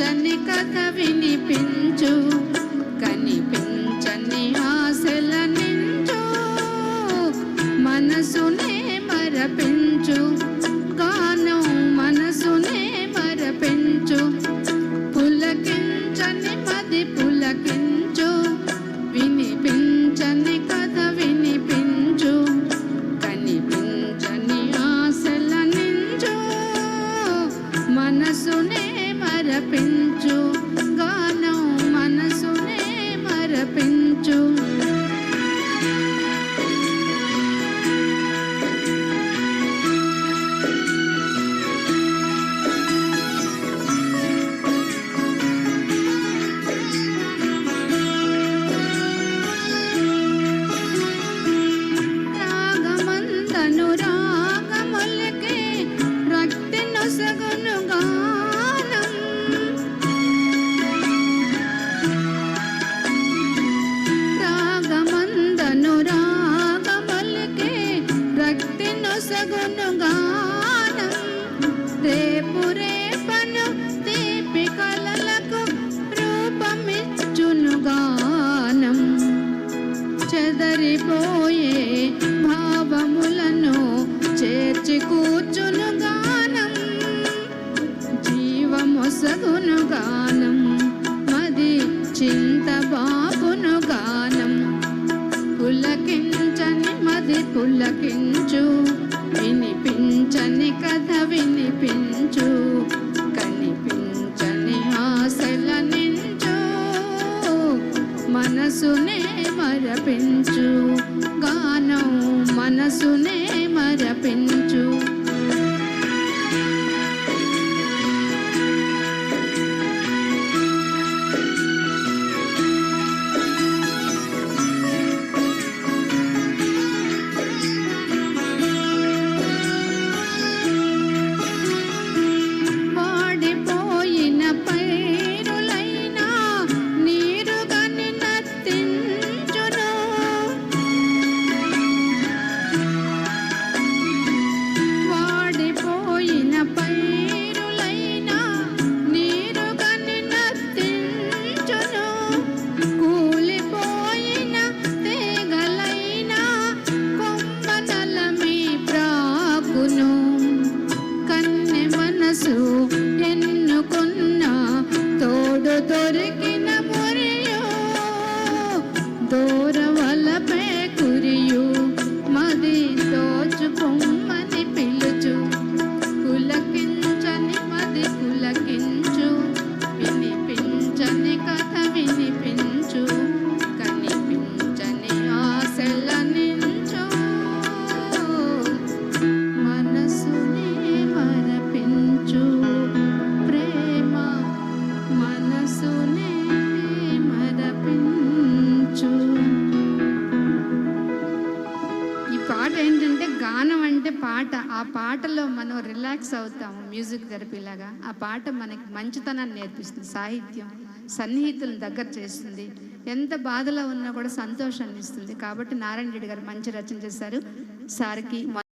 కనిపించని కథ వినిపించు, కనిపించని ఆశల నించు, మనసునే మరపించు, గానం మనసునే మరపించు, పులకించని మది పులకించు, వినిపించని కథ వినిపించు, కనిపించని ఆశల నించు, మనసునే మరపించు, గానం మనసునే మరపించు. రాగమందను రాగములకే రక్తి నొసగును గానం, రాగమందను రాగములకే రక్తి నొసగును గానం, రేపు రేపను తీపి కలలకు రూపమిచ్చును గానం, చెదరిపోయే భావములను చేర్చి కూర్చును గానం, జీవమొసగును గానం, మది చింత బాపును గానం, పులకించని మది పులకించు, వినిపించని కథ వినిపించు, కనిపించని ఆశల నించు, మనసునే మరపించు, గానం మనసునే మరపించు. వాడిపోయిన పైరులైనా నీరుగని నర్తించును, వాడిపోయిన పైరులైనా నీరుగని నర్తించును, కూలిపోయిన తీగలైనా కొమ్మనలమి ప్రాకును, కన్నె మనసు ఎన్నుకున్న తోడు దొరికిన మురియు, దూరవలపే కురియు, మది దోచుకొమ్మని పిలుచు, పులకించని మది పులకించు, వినిపించని కథ వినిపించు, కనిపించని ఆశల నించు, మనసునే మరపించు, ప్రేమ మనసునే మరపించు. ఈ పాట ఏంటంటే గానం అంటే పాట, ఆ పాటలో మనం రిలాక్స్ అవుతాము, మ్యూజిక్ థెరపీ లాగా. ఆ పాట మనకి మంచితనాన్ని నేర్పిస్తుంది, సాహిత్యం సన్నిహితులను దగ్గర చేస్తుంది, ఎంత బాధలో ఉన్నా కూడా సంతోషాన్ని ఇస్తుంది. కాబట్టి నారాయణ రెడ్డి గారు మంచి రచన చేశారు. సార్కి